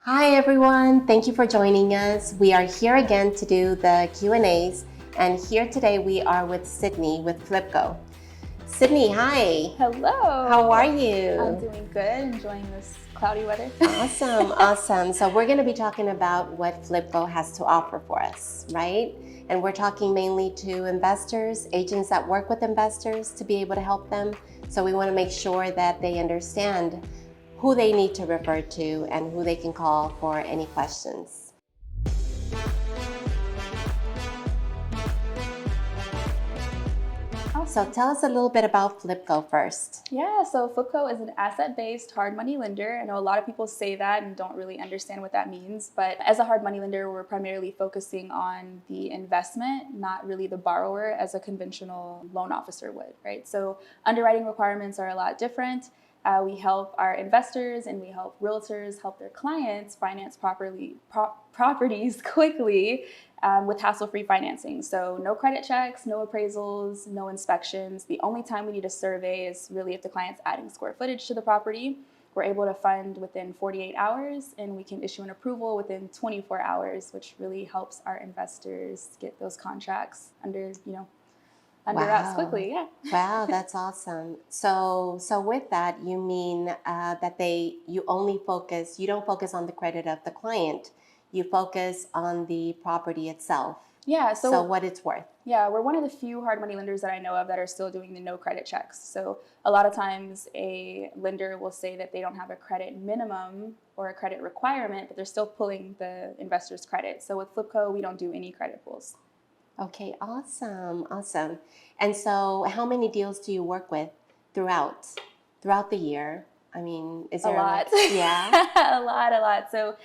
Hi everyone, thank you for joining us. We are here again to do the Q&As, and here today we are with Sidni with Flipco. Sidni, hi. Hello. How are you? I'm doing good, enjoying this cloudy weather. Awesome. So we're going to be talking about what Flipco has to offer for us, right? And we're talking mainly to investors, agents that work with investors to be able to help them. So we want to make sure that they understand who they need to refer to and who they can call for any questions. So tell us a little bit about Flipco first. Yeah, so Flipco is an asset-based hard money lender. I know a lot of people say that and don't really understand what that means, but as a hard money lender, we're primarily focusing on the investment, not really the borrower as a conventional loan officer would, right? So underwriting requirements are a lot different. We help our investors and we help realtors help their clients finance properties quickly with hassle-free financing. So no credit checks, no appraisals, no inspections. The only time we need a survey is really if the client's adding square footage to the property. We're able to fund within 48 hours and we can issue an approval within 24 hours, which really helps our investors get those contracts under wraps quickly. Yeah. Wow, that's awesome. So with that, you mean that you don't focus on the credit of the client, you focus on the property itself. Yeah. So what it's worth. Yeah, we're one of the few hard money lenders that I know of that are still doing the no credit checks. So a lot of times a lender will say that they don't have a credit minimum or a credit requirement, but they're still pulling the investor's credit. So with Flipco, we don't do any credit pulls. Okay, awesome. And so how many deals do you work with throughout the year? I mean, is there a lot? Yeah. a lot. So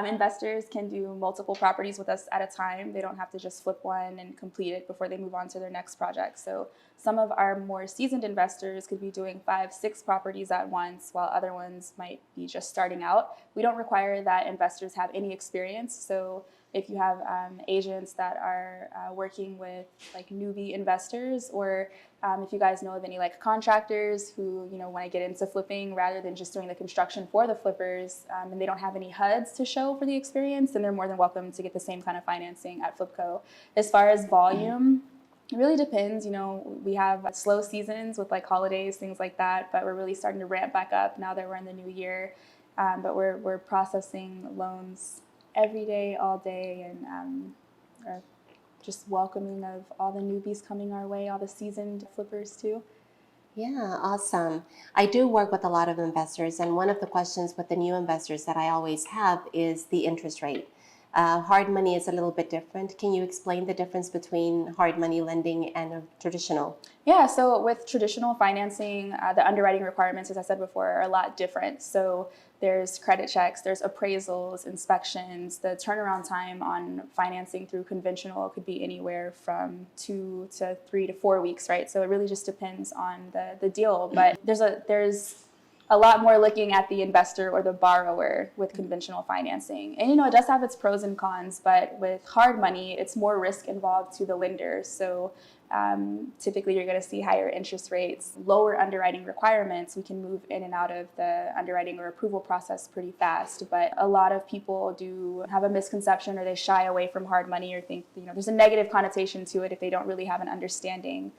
investors can do multiple properties with us at a time. They don't have to just flip one and complete it before they move on to their next project. So some of our more seasoned investors could be doing 5, 6 properties at once, while other ones might be just starting out. We don't require that investors have any experience. So if you have agents that are working with like newbie investors, or if you guys know of any like contractors who want to get into flipping rather than just doing the construction for the flippers, and they don't have any HUDs to show for the experience, then they're more than welcome to get the same kind of financing at Flipco. As far as volume, it really depends. We have slow seasons with like holidays, things like that, but we're really starting to ramp back up now that we're in the new year. But we're processing loans every day, all day, and are just welcoming of all the newbies coming our way, all the seasoned flippers too. Yeah, awesome. I do work with a lot of investors, and one of the questions with the new investors that I always have is the interest rate. Hard money is a little bit different. Can you explain the difference between hard money lending and a traditional? Yeah, so with traditional financing, the underwriting requirements, as I said before, are a lot different. So there's credit checks, there's appraisals, inspections. The turnaround time on financing through conventional could be anywhere from 2 to 3 to 4 weeks, right? So it really just depends on the deal. But there's a lot more looking at the investor or the borrower with conventional financing. And it does have its pros and cons, but with hard money, it's more risk involved to the lender. So typically you're going to see higher interest rates, lower underwriting requirements. We can move in and out of the underwriting or approval process pretty fast. But a lot of people do have a misconception, or they shy away from hard money, or think there's a negative connotation to it if they don't really have an understanding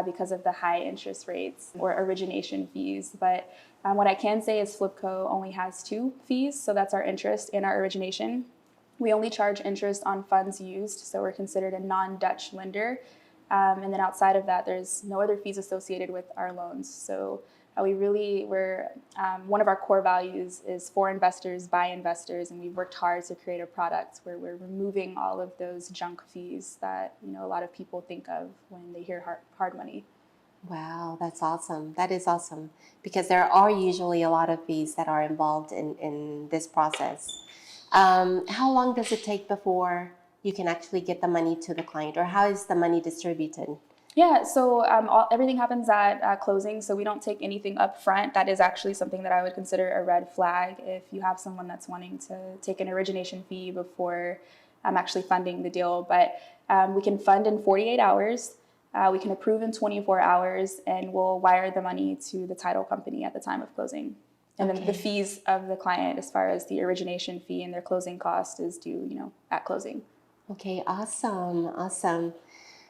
because of the high interest rates or origination fees. But what I can say is Flipco only has 2 fees, so that's our interest and our origination. We only charge interest on funds used, so we're considered a non-Dutch lender. And then outside of that, there's no other fees associated with our loans. So one of our core values is for investors, by investors, and we've worked hard to create a product where we're removing all of those junk fees that a lot of people think of when they hear hard money. Wow, that's awesome. That is awesome, because there are usually a lot of fees that are involved in this process. How long does it take before you can actually get the money to the client, or how is the money distributed? Yeah, so everything happens at closing, so we don't take anything up front. That is actually something that I would consider a red flag if you have someone that's wanting to take an origination fee before actually funding the deal. But we can fund in 48 hours. We can approve in 24 hours, and we'll wire the money to the title company at the time of closing. And then the fees of the client, as far as the origination fee and their closing cost, is due, at closing. Okay, awesome.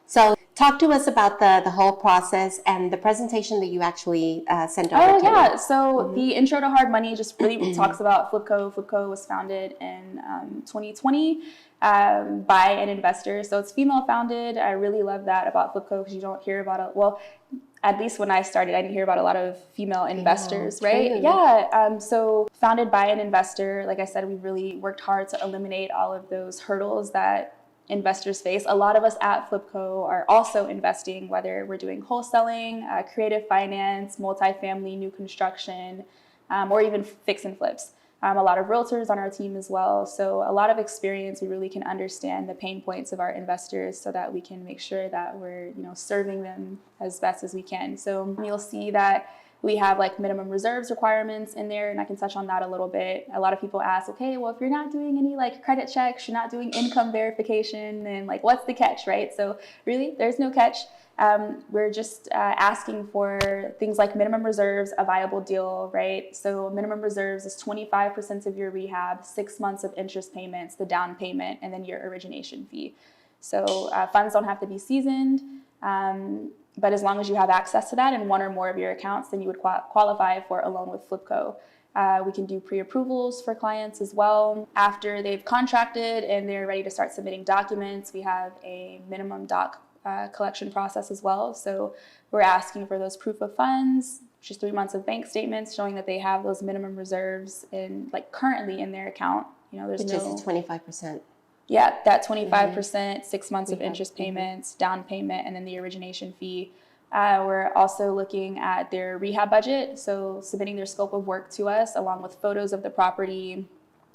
So talk to us about the whole process and the presentation that you actually sent over to me. So the Intro to Hard Money just really talks about Flipco. Flipco was founded in 2020 by an investor. So it's female founded. I really love that about Flipco because you don't hear about at least when I started, I didn't hear about a lot of female investors, right? True. Yeah. So founded by an investor, like I said, we really worked hard to eliminate all of those hurdles that investors face. A lot of us at Flipco are also investing, whether we're doing wholesaling, creative finance, multifamily, new construction, or even fix and flips. A lot of realtors on our team as well. So a lot of experience. We really can understand the pain points of our investors so that we can make sure that we're, serving them as best as we can. So you'll see that we have like minimum reserves requirements in there, and I can touch on that a little bit. A lot of people ask, okay, well, if you're not doing any like credit checks, you're not doing income verification, then like what's the catch, right? So really, there's no catch. We're just asking for things like minimum reserves, a viable deal, right? So minimum reserves is 25% of your rehab, 6 months of interest payments, the down payment, and then your origination fee. So funds don't have to be seasoned, but as long as you have access to that in one or more of your accounts, then you would qualify for a loan with Flipco. We can do pre-approvals for clients as well. After they've contracted and they're ready to start submitting documents, we have a minimum doc collection process as well. So we're asking for those proof of funds, just 3 months of bank statements showing that they have those minimum reserves currently in their account. There's Which is 25%. Yeah, that 25%, 6 months of interest payments, down payment, and then the origination fee. We're also looking at their rehab budget, so submitting their scope of work to us along with photos of the property.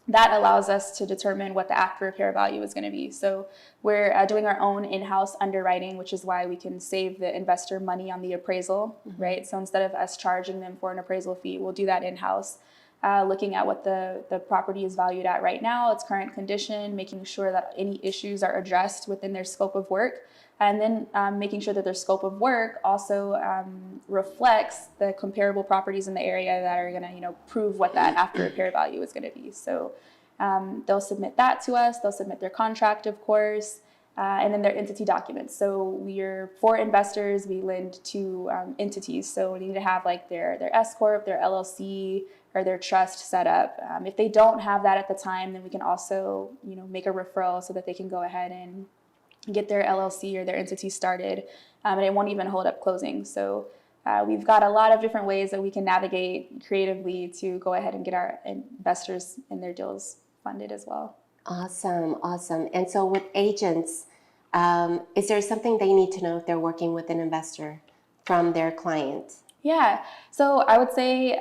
That allows us to determine what the after repair value is going to be. So we're doing our own in-house underwriting, which is why we can save the investor money on the appraisal, right? So instead of us charging them for an appraisal fee, we'll do that in-house. Looking at what the property is valued at right now, its current condition, making sure that any issues are addressed within their scope of work, and then making sure that their scope of work also reflects the comparable properties in the area that are going to, prove what that after repair value is going to be. So they'll submit that to us. They'll submit their contract, of course, and then their entity documents. So we're for investors. We lend to entities. So we need to have like their S corp, their LLC, or their trust set up. If they don't have that at the time, then we can also, make a referral so that they can go ahead and get their LLC or their entity started, and it won't even hold up closing. So we've got a lot of different ways that we can navigate creatively to go ahead and get our investors and their deals funded as well. Awesome. And so with agents, is there something they need to know if they're working with an investor from their client? Yeah, so I would say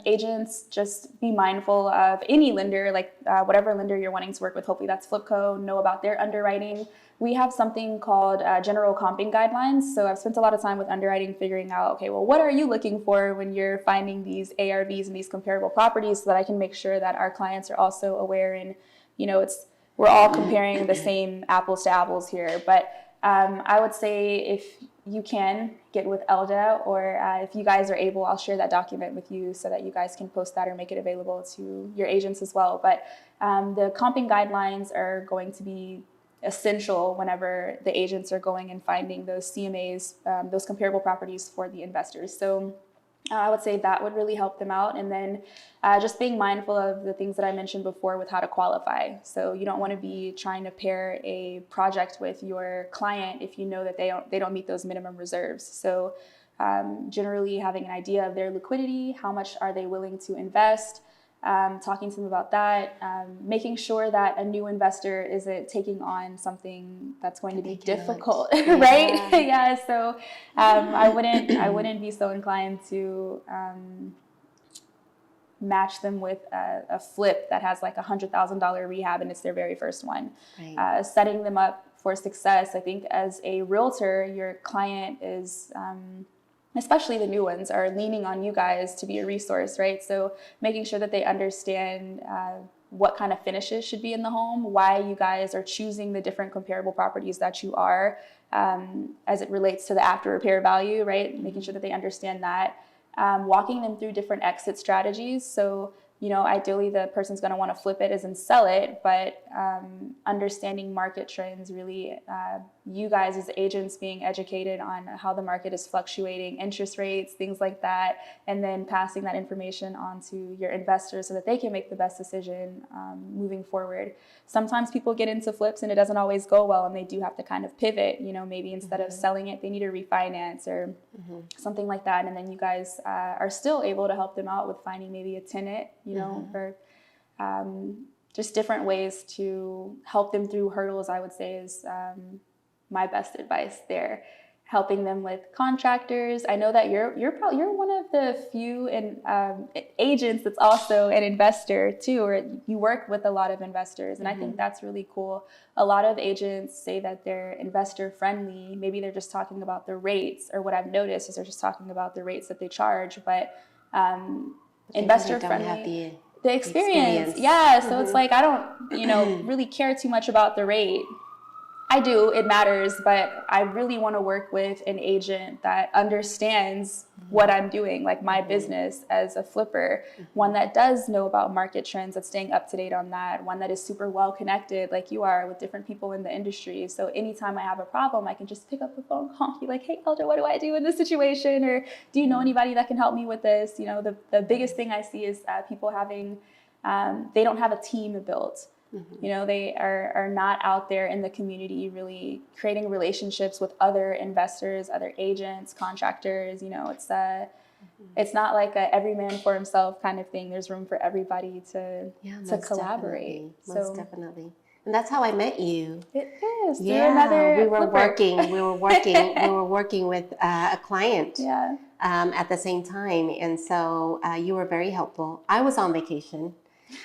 agents, just be mindful of any lender, whatever lender you're wanting to work with. Hopefully that's Flipco, know about their underwriting. We have something called general comping guidelines. So I've spent a lot of time with underwriting figuring out, okay, well, what are you looking for when you're finding these ARVs and these comparable properties so that I can make sure that our clients are also aware and, we're all comparing the same apples to apples here. But I would say if you can get with ELDA, or if you guys are able, I'll share that document with you so that you guys can post that or make it available to your agents as well. But the comping guidelines are going to be essential whenever the agents are going and finding those CMAs, those comparable properties for the investors. So I would say that would really help them out. And then just being mindful of the things that I mentioned before with how to qualify. So you don't want to be trying to pair a project with your client if you know that they don't meet those minimum reserves. So generally having an idea of their liquidity, how much are they willing to invest, talking to them about that, making sure that a new investor isn't taking on something that's going to be difficult, right? Yeah. So I wouldn't be so inclined to match them with a flip that has like $100,000 rehab and it's their very first one. Right. Setting them up for success. I think as a realtor, your client is especially the new ones, are leaning on you guys to be a resource, right? So making sure that they understand what kind of finishes should be in the home, why you guys are choosing the different comparable properties that you are as it relates to the after repair value, right? Making sure that they understand that. walking them through different exit strategies. So, ideally the person's going to want to flip it as in sell it, but understanding market trends, really you guys as agents being educated on how the market is fluctuating, interest rates, things like that, and then passing that information on to your investors so that they can make the best decision moving forward. Sometimes people get into flips and it doesn't always go well, and they do have to kind of pivot, maybe instead of selling it, they need to refinance or something like that. And then you guys are still able to help them out with finding maybe a tenant, or just different ways to help them through hurdles, I would say is my best advice there. Helping them with contractors. I know that you're one of the few agents that's also an investor too, or you work with a lot of investors, and I think that's really cool. A lot of agents say that they're investor friendly. Maybe they're just talking about the rates, or what I've noticed is they're just talking about the rates that they charge, but investor friendly. The experience. Yeah. So it's like, I don't, really care too much about the rate. I do, it matters, but I really want to work with an agent that understands what I'm doing, like my business as a flipper, one that does know about market trends, that's staying up to date on that, one that is super well connected like you are with different people in the industry. So anytime I have a problem, I can just pick up the phone, call, and be like, hey, Elder, what do I do in this situation? Or do you know anybody that can help me with this? The biggest thing I see is people having, they don't have a team built. They are not out there in the community really creating relationships with other investors, other agents, contractors. It's not like a every man for himself kind of thing. There's room for everybody to collaborate. Most definitely. And that's how I met you. It is. Yeah, we were working with a client at the same time. And so you were very helpful. I was on vacation.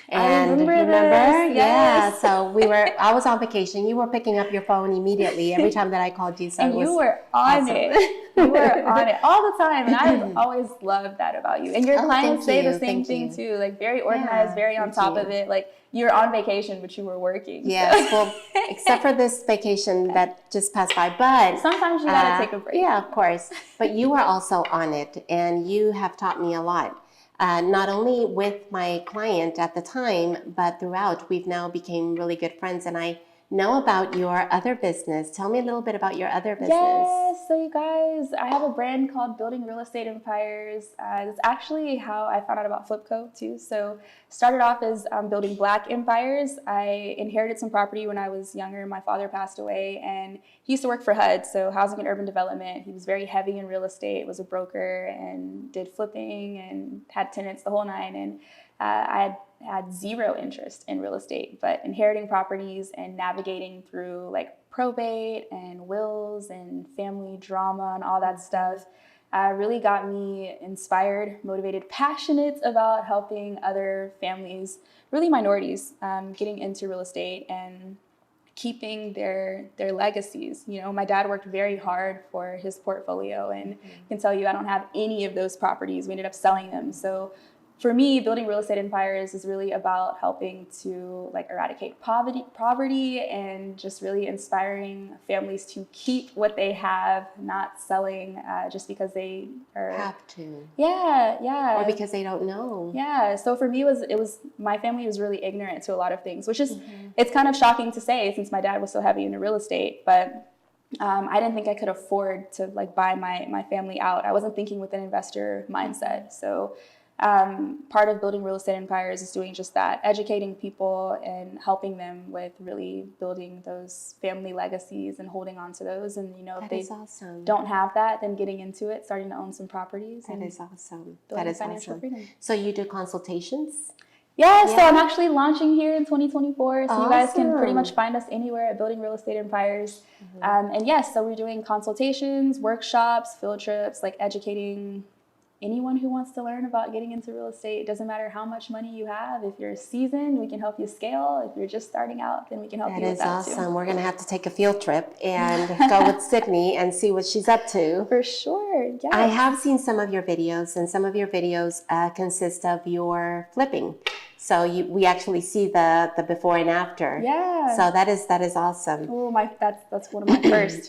And remember? Yes. Yeah, So I was on vacation. You were picking up your phone immediately every time that I called you. So and you were on it. You were on it all the time. And I've always loved that about you. And your clients say the same thing too. Like very organized, very on top of it. Like you're on vacation, but you were working. Yes. Well, except for this vacation that just passed by. But sometimes you gotta take a break. Yeah, of course. But you were also on it, and you have taught me a lot. Not only with my client at the time, but throughout, we've now become really good friends. And I know about your other business. Tell me a little bit about your other business. Yes, so you guys, I have a brand called Building Real Estate Empires. It's actually how I found out about Flipco too. So started off as building Black empires. I inherited some property when I was younger. My father passed away, and he used to work for HUD, so Housing and Urban Development. He was very heavy in real estate, was a broker, and did flipping and had tenants the whole nine. And I had zero interest in real estate, but inheriting properties and navigating through like probate and wills and family drama and all that stuff really got me inspired, motivated, passionate about helping other families, really minorities, getting into real estate and keeping their legacies. My dad worked very hard for his portfolio, and I can tell you I don't have any of those properties. We ended up selling them. So for me, Building Real Estate Empires is really about helping to eradicate poverty and just really inspiring families to keep what they have, not selling just because they have to. Yeah. Or because they don't know. Yeah. So for me, it was my family was really ignorant to a lot of things, which is it's kind of shocking to say since my dad was so heavy into real estate, but I didn't think I could afford to buy my family out. I wasn't thinking with an investor mindset. So part of Building Real Estate Empires is doing just that, educating people and helping them with really building those family legacies and holding on to those. And, if they don't have that, then getting into it, starting to own some properties. That is awesome. That is awesome. Freedom. So you do consultations? Yeah, so I'm actually launching here in 2024. So you guys can pretty much find us anywhere at Building Real Estate Empires. And yes, so we're doing consultations, workshops, field trips, educating anyone who wants to learn about getting into real estate. It doesn't matter how much money you have. If you're seasoned, we can help you scale. If you're just starting out, then we can help you with that too. That is awesome. We're going to have to take a field trip and go with Sidni and see what she's up to. For sure, yes. I have seen some of your videos, and some of your videos consist of your flipping. So we actually see the before and after. Yeah. So that is awesome. Oh, that's one of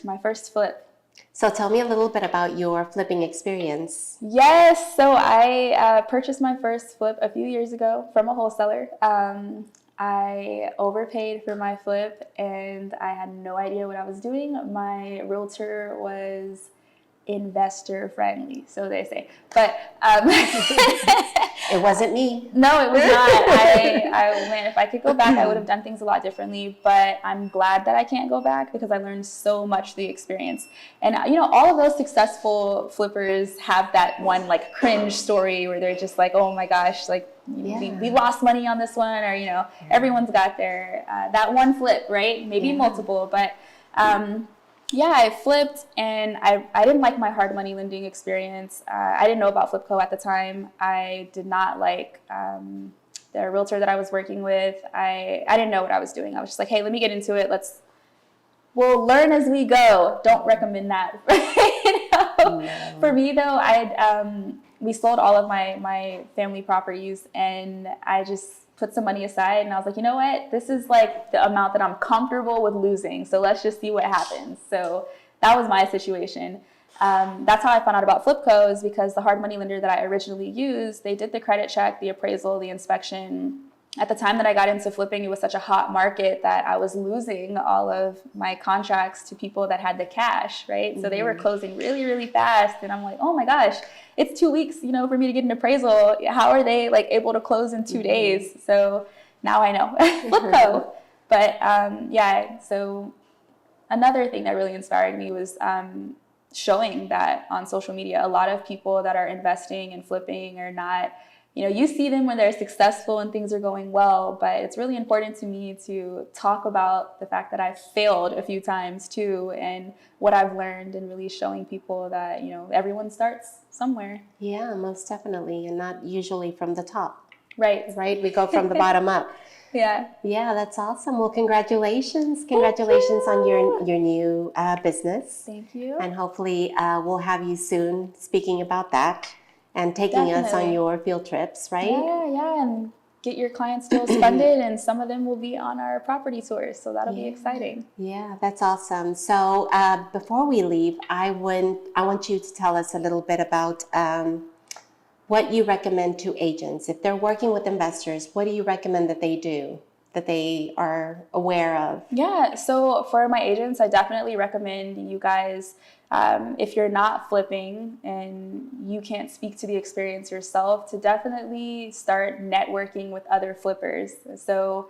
my first flip. So tell me a little bit about your flipping experience. Yes, so I purchased my first flip a few years ago from a wholesaler. I overpaid for my flip and I had no idea what I was doing. My realtor was investor friendly, so they say. But It wasn't me. no, it was not. Man, if I could go back, I would have done things a lot differently. But I'm glad that I can't go back because I learned so much through the experience. And all of those successful flippers have that one like cringe story where they're just like, oh my gosh, like we lost money on this one, or everyone's got their that one flip, right? Maybe multiple, but. Yeah, I flipped and I didn't like my hard money lending experience. I didn't know about Flipco at the time. I did not like the realtor that I was working with. I didn't know what I was doing. I was just like, hey, let me get into it. We'll learn as we go. Don't recommend that. No. For me though, we sold all of my family properties and I just put some money aside and I was like, you know what? This is like the amount that I'm comfortable with losing. So let's just see what happens. So that was my situation. That's how I found out about Flipco, is because the hard money lender that I originally used, they did the credit check, the appraisal, the inspection. At the time that I got into flipping, it was such a hot market that I was losing all of my contracts to people that had the cash, right? So they were closing really, really fast. And I'm like, oh my gosh, it's 2 weeks, for me to get an appraisal. How are they like able to close in 2 days? So now I know Flipco. But so another thing that really inspired me was showing that on social media, a lot of people that are investing and flipping are not, you see them when they're successful and things are going well, but it's really important to me to talk about the fact that I've failed a few times too, and what I've learned, and really showing people that, everyone starts somewhere. Yeah, most definitely, and not usually from the top. Right. Right? We go from the bottom up. Yeah. Yeah, that's awesome. Well, congratulations. Congratulations on your new business. Thank you. And hopefully we'll have you soon speaking about that and taking us on your field trips, right? Yeah, and get your clients deals funded, and some of them will be on our property tours, so that'll be exciting. Yeah, that's awesome. So before we leave, I want you to tell us a little bit about what you recommend to agents. If they're working with investors, what do you recommend that they do, that they are aware of? Yeah, so for my agents, I definitely recommend you guys, if you're not flipping and you can't speak to the experience yourself, to definitely start networking with other flippers. So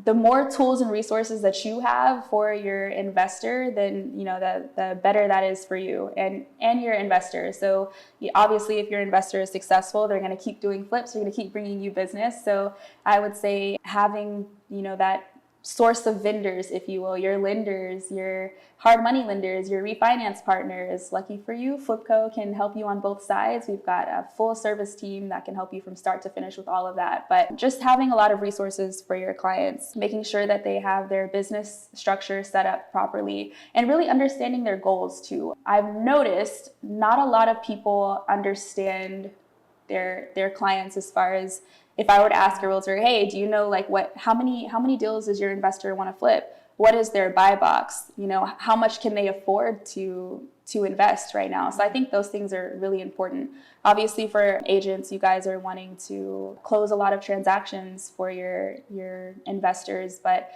the more tools and resources that you have for your investor, then the better that is for you and your investor. So obviously, if your investor is successful, they're going to keep doing flips. They're going to keep bringing you business. So I would say having that source of vendors, if you will, your lenders, your hard money lenders, your refinance partners. Lucky for you, Flipco can help you on both sides. We've got a full service team that can help you from start to finish with all of that. But just having a lot of resources for your clients, making sure that they have their business structure set up properly, and really understanding their goals too. I've noticed not a lot of people understand their clients, as far as, if I were to ask a realtor, hey, do you know how many deals does your investor want to flip? What is their buy box? How much can they afford to invest right now? So I think those things are really important. Obviously, for agents, you guys are wanting to close a lot of transactions for your investors, but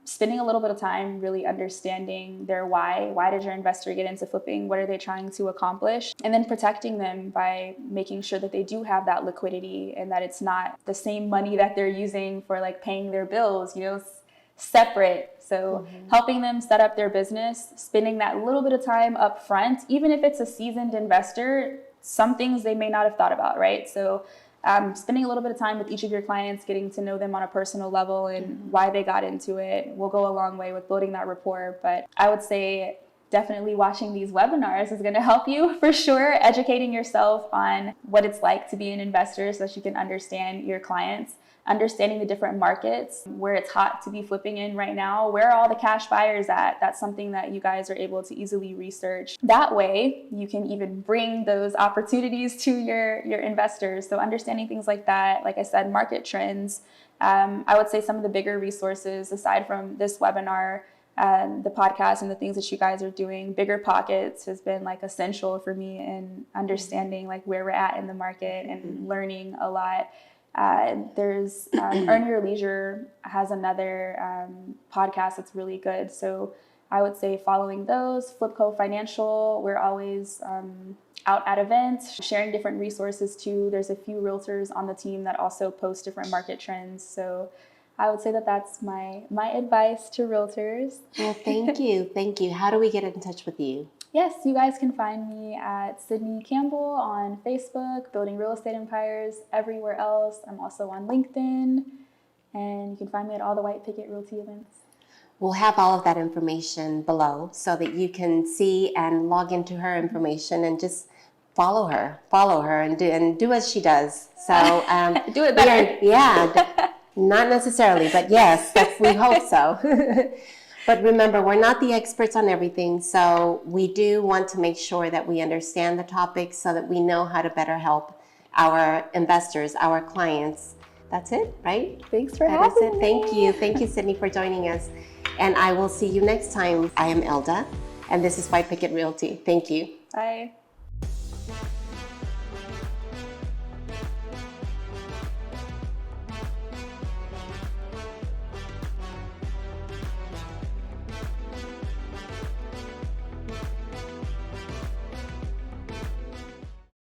spending a little bit of time really understanding their why. Why did your investor get into flipping? What are they trying to accomplish? And then protecting them by making sure that they do have that liquidity, and that it's not the same money that they're using for paying their bills, separate. So helping them set up their business, spending that little bit of time up front, even if it's a seasoned investor, some things they may not have thought about, right? So spending a little bit of time with each of your clients, getting to know them on a personal level and why they got into it will go a long way with building that rapport. But I would say definitely watching these webinars is going to help you for sure, educating yourself on what it's like to be an investor so that you can understand your clients, understanding the different markets, where it's hot to be flipping in right now, where are all the cash buyers at? That's something that you guys are able to easily research. That way, you can even bring those opportunities to your investors. So understanding things like that, like I said, market trends. I would say some of the bigger resources, aside from this webinar, the podcast and the things that you guys are doing. Bigger Pockets has been like essential for me in understanding like where we're at in the market and learning a lot. There's Earn Your Leisure has another podcast that's really good. So I would say following those. Flipco Financial, we're always out at events, sharing different resources too. There's a few realtors on the team that also post different market trends. So I would say that that's my advice to realtors. Well, thank you. Thank you. How do we get in touch with you? Yes, you guys can find me at Sidni Campbell on Facebook, Building Real Estate Empires, everywhere else. I'm also on LinkedIn, and you can find me at all the White Picket Realty events. We'll have all of that information below so that you can see and log into her information and just follow her and do as she does. So do it better. Yeah, not necessarily, but yes, we hope so. But remember, we're not the experts on everything, so we do want to make sure that we understand the topics so that we know how to better help our investors, our clients. That's it, right? Thanks for having me. Thank you. Thank you, Sidni, for joining us. And I will see you next time. I am Elda, and this is White Picket Realty. Thank you. Bye.